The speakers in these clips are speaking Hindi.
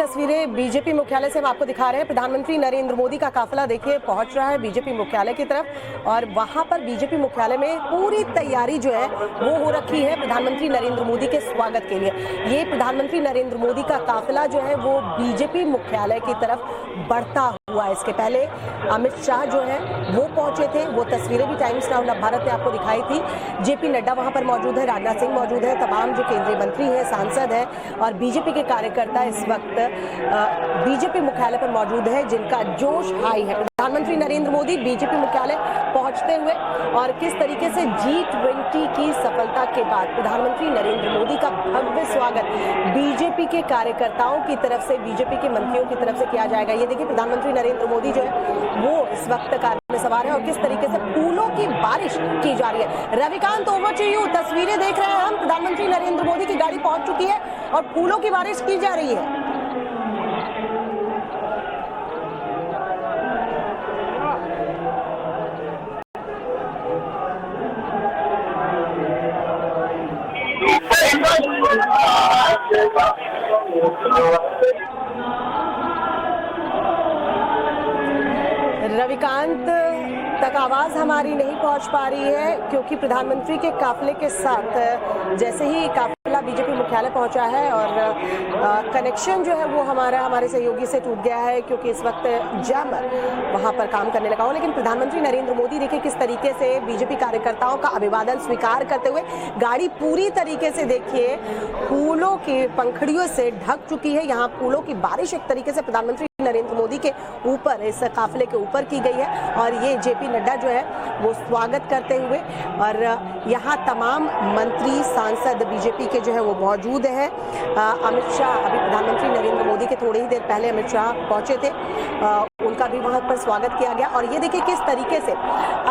तस्वीरें बीजेपी मुख्यालय से हम आपको दिखा रहे हैं। प्रधानमंत्री नरेंद्र मोदी का काफिला देखिए पहुंच रहा है बीजेपी मुख्यालय की तरफ और वहां पर बीजेपी मुख्यालय में पूरी तैयारी जो है वो हो रखी है प्रधानमंत्री नरेंद्र मोदी के स्वागत के लिए। ये प्रधानमंत्री नरेंद्र मोदी का काफिला जो है वो बीजेपी मुख्यालय की तरफ बढ़ता हुआ है। इसके पहले अमित शाह जो है वो पहुंचे थे, वो तस्वीरें भी टाइम्स नाउ नवभारत ने आपको दिखाई थी। जेपी नड्डा वहां पर मौजूद है, राजनाथ सिंह मौजूद है, तमाम जो केंद्रीय मंत्री हैं, सांसद हैं और बीजेपी के कार्यकर्ता इस वक्त बीजेपी मुख्यालय पर मौजूद है जिनका जोश हाई है। प्रधानमंत्री नरेंद्र मोदी बीजेपी मुख्यालय पहुंचते हुए और किस तरीके से G20 की सफलता के बाद प्रधानमंत्री नरेंद्र मोदी का भव्य स्वागत बीजेपी के कार्यकर्ताओं की तरफ से, बीजेपी के मंत्रियों की तरफ से किया जाएगा। ये देखिए प्रधानमंत्री नरेंद्र मोदी जो है वो इस वक्त कार में सवार है और किस तरीके से फूलों की बारिश की जा रही है। Ravikant, over to you. तस्वीरें देख रहे हैं हम, प्रधानमंत्री नरेंद्र मोदी की गाड़ी पहुंच चुकी है और फूलों की बारिश की जा रही है। रविकांत तक आवाज हमारी नहीं पहुंच पा रही है क्योंकि प्रधानमंत्री के काफिले के साथ जैसे ही काफिला बीजेपी मुख्यालय पहुंचा है और कनेक्शन जो है वो हमारे सहयोगी से टूट गया है क्योंकि इस वक्त जैमर वहां पर काम करने लगा हो। लेकिन प्रधानमंत्री नरेंद्र मोदी देखिए किस तरीके से बीजेपी कार्यकर्ताओं का अभिवादन स्वीकार करते हुए गाड़ी पूरी तरीके से देखिए फूलों की पंखड़ियों से ढक चुकी है। यहाँ फूलों की बारिश एक तरीके से प्रधानमंत्री नरेंद्र मोदी के ऊपर, इस काफिले के ऊपर की गई है और ये जेपी नड्डा जो है वो स्वागत करते हुए और यहाँ तमाम मंत्री सांसद बीजेपी के जो है वो मौजूद हैं। अमित शाह, अभी प्रधानमंत्री नरेंद्र मोदी के थोड़ी ही देर पहले अमित शाह पहुंचे थे, उनका भी वहां पर स्वागत किया गया और ये देखिए किस तरीके से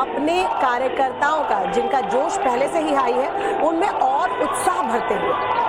अपने कार्यकर्ताओं का, जिनका जोश पहले से ही हाई है, उनमें और उत्साह भरते हुए।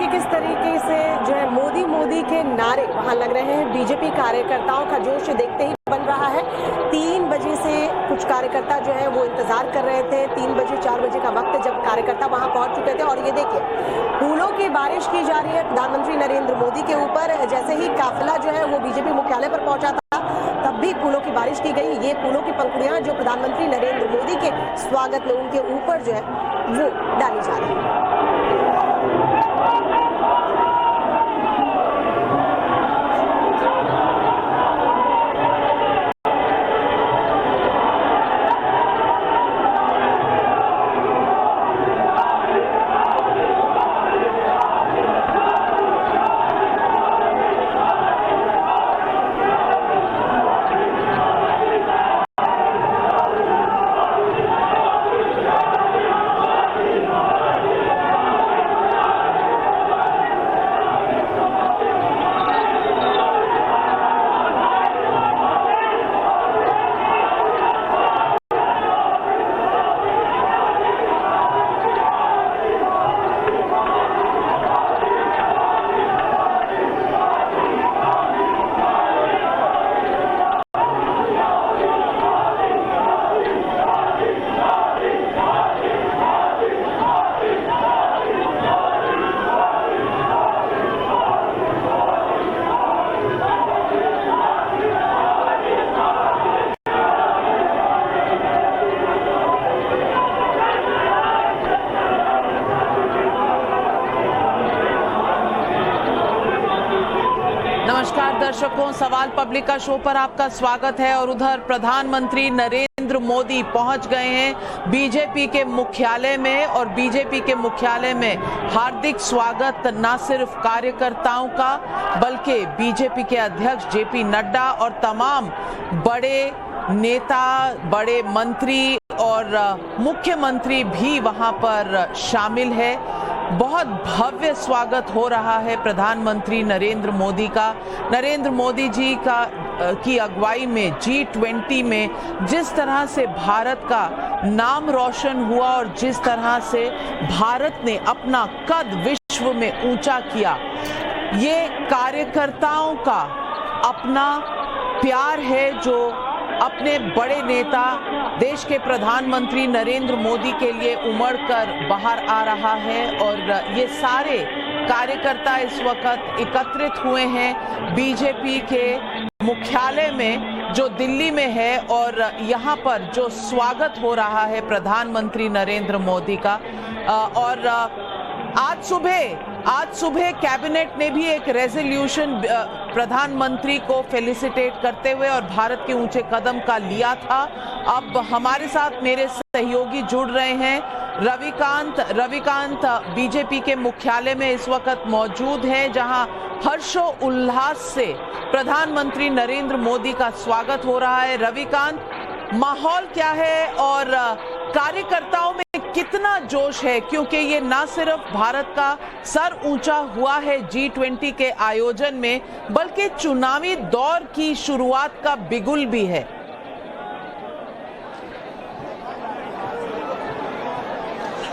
किस तरीके से जो है मोदी मोदी के नारे वहां लग रहे हैं। बीजेपी कार्यकर्ताओं का जोश देखते ही बन रहा है। 3 बजे से कुछ कार्यकर्ता जो है वो इंतजार कर रहे थे। 3 बजे 4 बजे का वक्त जब कार्यकर्ता वहां पहुंच चुके थे और ये देखिए फूलों की बारिश की जा रही है प्रधानमंत्री नरेंद्र मोदी के ऊपर। जैसे ही काफिला जो है वो बीजेपी मुख्यालय पर पहुंचा था तब भी फूलों की बारिश की गई। ये फूलों की पंखुड़ियां जो प्रधानमंत्री नरेंद्र मोदी के स्वागत में उनके ऊपर जो है वो डाली जा रही है। नमस्कार दर्शकों, सवाल पब्लिक का शो पर आपका स्वागत है। और उधर प्रधानमंत्री नरेंद्र मोदी पहुंच गए हैं बीजेपी के मुख्यालय में और बीजेपी के मुख्यालय में हार्दिक स्वागत न सिर्फ कार्यकर्ताओं का बल्कि बीजेपी के अध्यक्ष जेपी नड्डा और तमाम बड़े नेता, बड़े मंत्री और मुख्यमंत्री भी वहां पर शामिल है। बहुत भव्य स्वागत हो रहा है प्रधानमंत्री नरेंद्र मोदी का। नरेंद्र मोदी जी की अगुवाई में G20 में जिस तरह से भारत का नाम रोशन हुआ और जिस तरह से भारत ने अपना कद विश्व में ऊंचा किया, ये कार्यकर्ताओं का अपना प्यार है जो अपने बड़े नेता देश के प्रधानमंत्री नरेंद्र मोदी के लिए उमड़ कर बाहर आ रहा है। और ये सारे कार्यकर्ता इस वक्त एकत्रित हुए हैं बीजेपी के मुख्यालय में जो दिल्ली में है, और यहाँ पर जो स्वागत हो रहा है प्रधानमंत्री नरेंद्र मोदी का। और आज सुबह कैबिनेट ने भी एक रेजोल्यूशन प्रधानमंत्री को फेलिसिटेट करते हुए और भारत के ऊंचे कदम का लिया था। अब हमारे साथ मेरे सहयोगी जुड़ रहे हैं। रविकांत बीजेपी के मुख्यालय में इस वक्त मौजूद हैं, जहां हर्षो उल्लास से प्रधानमंत्री नरेंद्र मोदी का स्वागत हो रहा है। रविकांत, माहौल क्या है और कार्यकर्ताओं में कितना जोश है, क्योंकि ये ना सिर्फ भारत का सर ऊंचा हुआ है G20 के आयोजन में, बल्कि चुनावी दौर की शुरुआत का बिगुल भी है।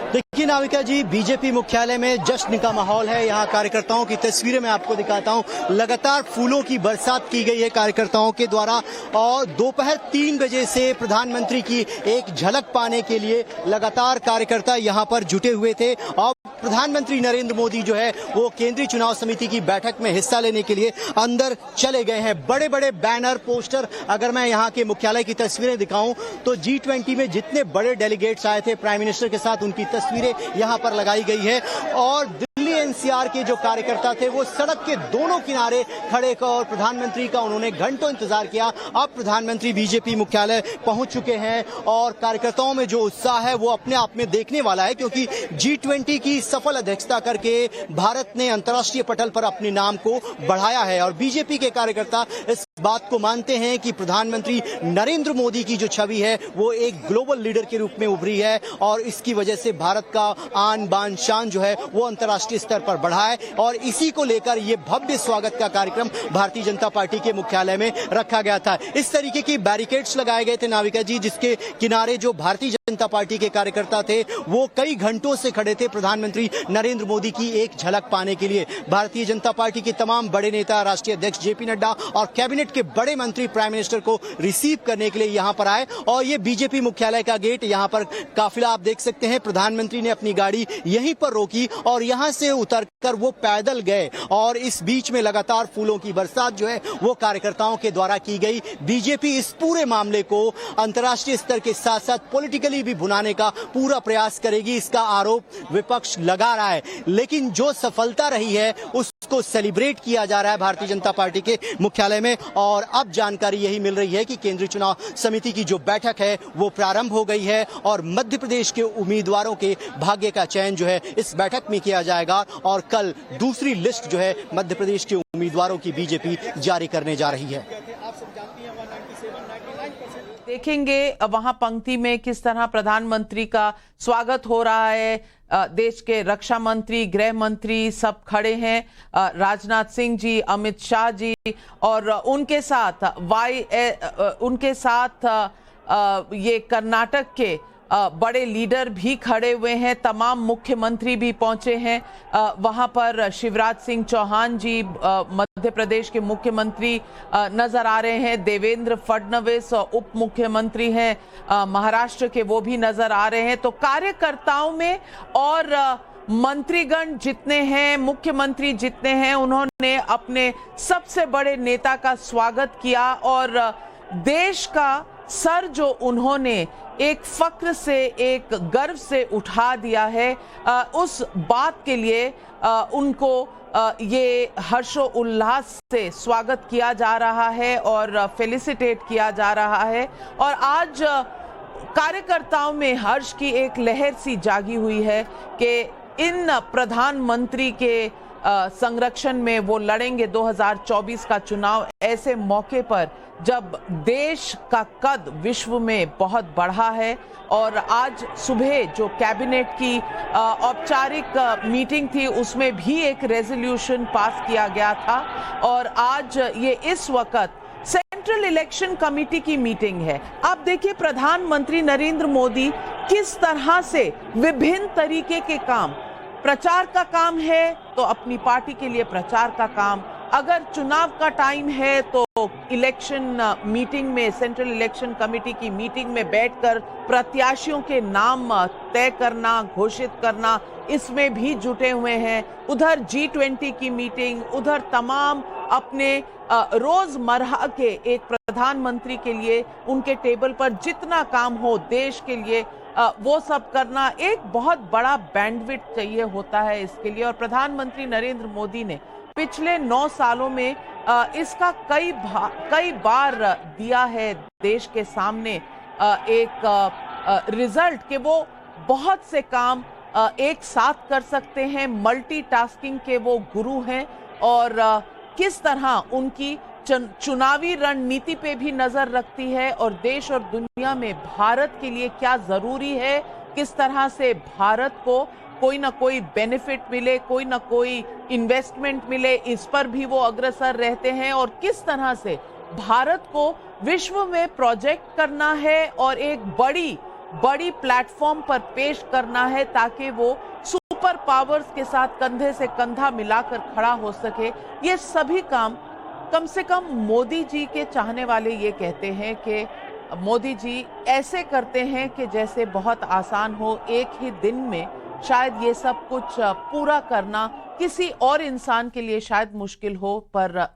देखिए नाविका जी, बीजेपी मुख्यालय में जश्न का माहौल है। यहाँ कार्यकर्ताओं की तस्वीरें मैं आपको दिखाता हूँ। लगातार फूलों की बरसात की गई है कार्यकर्ताओं के द्वारा, और दोपहर 3 बजे से प्रधानमंत्री की एक झलक पाने के लिए लगातार कार्यकर्ता यहाँ पर जुटे हुए थे। और प्रधानमंत्री नरेंद्र मोदी जो है वो केंद्रीय चुनाव समिति की बैठक में हिस्सा लेने के लिए अंदर चले गए हैं। बड़े बड़े बैनर, पोस्टर, अगर मैं यहाँ के मुख्यालय की तस्वीरें दिखाऊं तो G20 में जितने बड़े डेलीगेट्स आए थे प्राइम मिनिस्टर के साथ, उनकी तस्वीरें यहाँ पर लगाई गई है। और दिल्ली NCR के जो कार्यकर्ता थे वो सड़क के दोनों किनारे खड़े और प्रधानमंत्री का उन्होंने घंटों इंतजार किया। अब प्रधानमंत्री बीजेपी मुख्यालय पहुंच चुके हैं और कार्यकर्ताओं में जो उत्साह है वो अपने आप में देखने वाला है, क्योंकि G20 की सफल अध्यक्षता करके भारत ने अंतर्राष्ट्रीय पटल पर अपने नाम को बढ़ाया है। और बीजेपी के कार्यकर्ता इस बात को मानते हैं कि प्रधानमंत्री नरेंद्र मोदी की जो छवि है वो एक ग्लोबल लीडर के रूप में उभरी है, और इसकी वजह से भारत का आन बान शान जो है वो अंतर्राष्ट्रीय स्तर पर बढ़ा है। और इसी को लेकर ये भव्य स्वागत का कार्यक्रम भारतीय जनता पार्टी के मुख्यालय में रखा गया था। इस तरीके की बैरिकेड्स लगाए गए थे नाविका जी, जिसके किनारे जो भारतीय जनता पार्टी के कार्यकर्ता थे वो कई घंटों से खड़े थे प्रधानमंत्री नरेंद्र मोदी की एक झलक पाने के लिए। भारतीय जनता पार्टी के तमाम बड़े नेता, राष्ट्रीय अध्यक्ष JP नड्डा और कैबिनेट के बड़े मंत्री प्राइम मिनिस्टर को रिसीव करने के लिए यहां पर आए। और ये बीजेपी मुख्यालय का गेट, यहां पर काफिला आप देख सकते हैं। प्रधानमंत्री ने अपनी गाड़ी यहीं पर रोकी और यहां से उतरकर वो पैदल गए, और इस बीच में लगातार फूलों की बरसात जो है वो कार्यकर्ताओं के द्वारा की गई। बीजेपी इस पूरे मामले को अंतर्राष्ट्रीय स्तर के साथ साथ पॉलिटिकली भी भुनाने का पूरा प्रयास करेगी, इसका आरोप विपक्ष लगा रहा है। लेकिन जो सफलता रही है उसको सेलिब्रेट किया जा रहा है भारतीय जनता पार्टी के मुख्यालय में। और अब जानकारी यही मिल रही है कि केंद्रीय चुनाव समिति की जो बैठक है वो प्रारंभ हो गई है, और मध्य प्रदेश के उम्मीदवारों के भाग्य का चयन जो है इस बैठक में किया जाएगा। और कल दूसरी लिस्ट जो है मध्य प्रदेश के उम्मीदवारों की बीजेपी जारी करने जा रही है। देखेंगे वहां पंक्ति में किस तरह प्रधानमंत्री का स्वागत हो रहा है। देश के रक्षा मंत्री, गृह मंत्री सब खड़े हैं, राजनाथ सिंह जी, अमित शाह जी, और उनके साथ ये कर्नाटक के बड़े लीडर भी खड़े हुए हैं। तमाम मुख्यमंत्री भी पहुंचे हैं वहां पर। शिवराज सिंह चौहान जी मध्य प्रदेश के मुख्यमंत्री नजर आ रहे हैं। देवेंद्र फडणवीस उप मुख्यमंत्री हैं महाराष्ट्र के, वो भी नजर आ रहे हैं। तो कार्यकर्ताओं में और मंत्रीगण जितने हैं, मुख्यमंत्री जितने हैं, उन्होंने अपने सबसे बड़े नेता का स्वागत किया। और देश का सर जो उन्होंने एक फक्र से, एक गर्व से उठा दिया है, उस बात के लिए उनको ये हर्षो उल्लास से स्वागत किया जा रहा है और फेलिसिटेट किया जा रहा है। और आज कार्यकर्ताओं में हर्ष की एक लहर सी जागी हुई है कि इन प्रधानमंत्री के संरक्षण में वो लड़ेंगे 2024 का चुनाव। ऐसे मौके पर जब देश का कद विश्व में बहुत बढ़ा है और आज सुबह जो कैबिनेट की औपचारिक मीटिंग थी उसमें भी एक रेजोल्यूशन पास किया गया था और आज ये इस वक्त सेंट्रल इलेक्शन कमेटी की मीटिंग है। आप देखिए प्रधानमंत्री नरेंद्र मोदी किस तरह से विभिन्न तरीके के काम, प्रचार का काम है तो अपनी पार्टी के लिए प्रचार का काम, अगर चुनाव का टाइम है तो इलेक्शन मीटिंग में, सेंट्रल इलेक्शन कमेटी की मीटिंग में बैठकर प्रत्याशियों के नाम तय करना, घोषित करना, इसमें भी जुटे हुए हैं। उधर G20 की मीटिंग, उधर तमाम अपने रोजमर्रा के एक प्रधानमंत्री के लिए उनके टेबल पर जितना काम हो देश के लिए वो सब करना, एक बहुत बड़ा बैंडविड्थ चाहिए होता है इसके लिए। और प्रधानमंत्री नरेंद्र मोदी ने पिछले 9 सालों में इसका कई बार दिया है देश के सामने एक रिजल्ट कि वो बहुत से काम एक साथ कर सकते हैं, मल्टीटास्किंग के वो गुरु हैं और किस तरह उनकी चुनावी रणनीति पे भी नजर रखती है और देश और दुनिया में भारत के लिए क्या जरूरी है, किस तरह से भारत को कोई ना कोई बेनिफिट मिले, कोई ना कोई इन्वेस्टमेंट मिले, इस पर भी वो अग्रसर रहते हैं और किस तरह से भारत को विश्व में प्रोजेक्ट करना है और एक बड़ी प्लेटफॉर्म पर पेश करना है ताकि वो सुपर पावर्स के साथ कंधे से कंधा मिलाकर खड़ा हो सके। ये सभी काम कम से कम मोदी जी के चाहने वाले ये कहते हैं कि मोदी जी ऐसे करते हैं कि जैसे बहुत आसान हो, एक ही दिन में शायद ये सब कुछ पूरा करना किसी और इंसान के लिए शायद मुश्किल हो, पर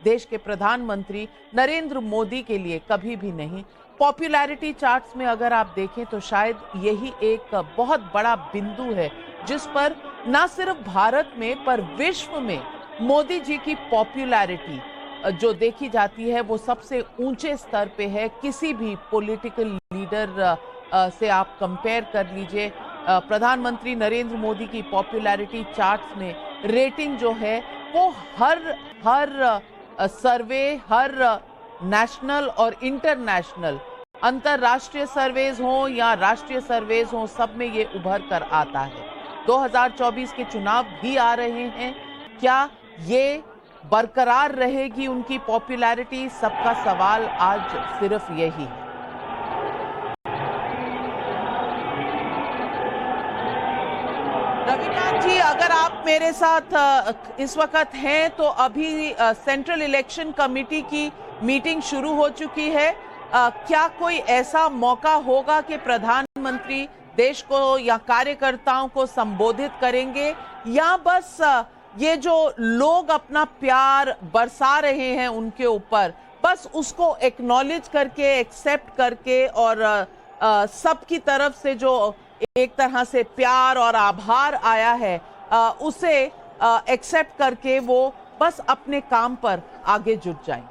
देश के प्रधानमंत्री नरेंद्र मोदी के लिए कभी भी नहीं। पॉपुलैरिटी चार्ट्स में अगर आप देखें तो शायद यही एक बहुत बड़ा बिंदु है जिस पर न सिर्फ भारत में पर विश्व में मोदी जी की पॉपुलैरिटी जो देखी जाती है वो सबसे ऊंचे स्तर पे है। किसी भी पॉलिटिकल लीडर से आप कंपेयर कर लीजिए, प्रधानमंत्री नरेंद्र मोदी की पॉपुलैरिटी चार्ट्स में रेटिंग जो है वो हर सर्वे, हर नेशनल और इंटरनेशनल अंतरराष्ट्रीय सर्वेज हो या राष्ट्रीय सर्वेज हो, सब में ये उभर कर आता है। 2024 के चुनाव भी आ रहे हैं, क्या ये बरकरार रहेगी उनकी पॉपुलैरिटी? सबका सवाल आज सिर्फ यही है। रविकांत जी, अगर आप मेरे साथ इस वक्त हैं तो अभी सेंट्रल इलेक्शन कमेटी की मीटिंग शुरू हो चुकी है। क्या कोई ऐसा मौका होगा कि प्रधानमंत्री देश को या कार्यकर्ताओं को संबोधित करेंगे, या बस ये जो लोग अपना प्यार बरसा रहे हैं उनके ऊपर, बस उसको एक्नॉलेज करके, एक्सेप्ट करके और सबकी तरफ से जो एक तरह से प्यार और आभार आया है उसे एक्सेप्ट करके वो बस अपने काम पर आगे जुट जाएं?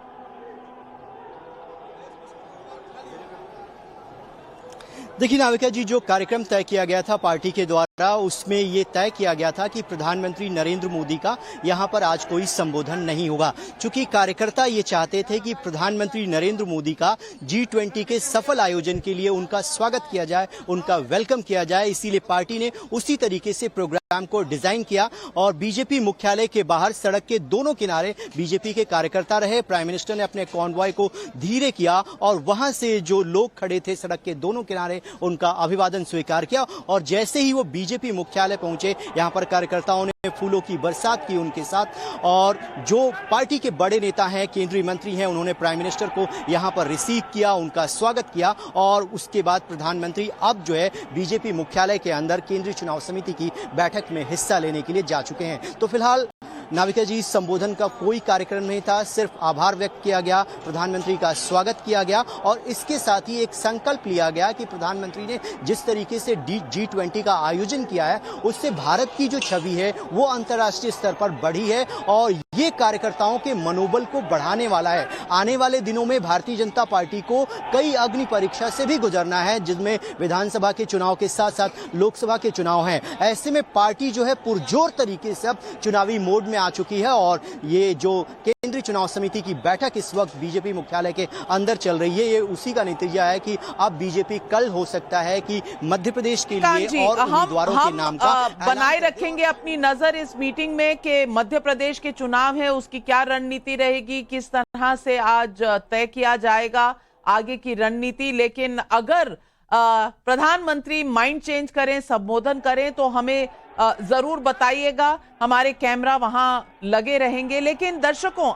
देखिए नाविका जी, जो कार्यक्रम तय किया गया था पार्टी के द्वारा उसमें ये तय किया गया था कि प्रधानमंत्री नरेंद्र मोदी का यहाँ पर आज कोई संबोधन नहीं होगा, क्योंकि कार्यकर्ता ये चाहते थे कि प्रधानमंत्री नरेंद्र मोदी का G20 के सफल आयोजन के लिए उनका स्वागत किया जाए, उनका वेलकम किया जाए। इसीलिए पार्टी ने उसी तरीके से प्रोग्राम को डिजाइन किया और बीजेपी मुख्यालय के बाहर सड़क के दोनों किनारे बीजेपी के कार्यकर्ता रहे। प्राइम मिनिस्टर ने अपने कॉन्वॉय को धीरे किया और वहां से जो लोग खड़े थे सड़क के दोनों किनारे उनका अभिवादन स्वीकार किया और जैसे ही वो बीजेपी मुख्यालय पहुंचे, यहां पर कार्यकर्ताओं ने फूलों की बरसात की उनके साथ और जो पार्टी के बड़े नेता हैं, केंद्रीय मंत्री हैं, उन्होंने प्राइम मिनिस्टर को यहां पर रिसीव किया, उनका स्वागत किया और उसके बाद प्रधानमंत्री अब जो है बीजेपी मुख्यालय के अंदर केंद्रीय चुनाव समिति की बैठक में हिस्सा लेने के लिए जा चुके हैं। तो फिलहाल नाविका जी, संबोधन का कोई कार्यक्रम नहीं था, सिर्फ आभार व्यक्त किया गया, प्रधानमंत्री का स्वागत किया गया और इसके साथ ही एक संकल्प लिया गया कि प्रधानमंत्री ने जिस तरीके से G20 का आयोजन किया है उससे भारत की जो छवि है वो अंतर्राष्ट्रीय स्तर पर बढ़ी है और ये कार्यकर्ताओं के मनोबल को बढ़ाने वाला है। आने वाले दिनों में भारतीय जनता पार्टी को कई अग्नि परीक्षा से भी गुजरना है, जिसमें विधानसभा के चुनाव के साथ साथ लोकसभा के चुनाव हैं। ऐसे में पार्टी जो है पुरजोर तरीके से अब चुनावी मोड में आ चुकी है और ये जो केंद्रीय चुनाव समिति की बैठक इस वक्त बीजेपी मुख्यालय के अंदर चल रही है, ये उसी का नतीजा है कि अब बीजेपी कल हो सकता है कि मध्य प्रदेश के लिए और उम्मीदवारों के नाम का बनाए रखेंगे अपनी नजर इस मीटिंग में कि मध्य प्रदेश के चुनाव है उसकी क्या रणनीति रहेगी, किस तरह से आज तय किया जाएगा आगे की रणनीति। लेकिन अगर प्रधानमंत्री माइंड चेंज करें, संबोधन करें तो हमें जरूर बताइएगा, हमारे कैमरा वहां लगे रहेंगे। लेकिन दर्शकों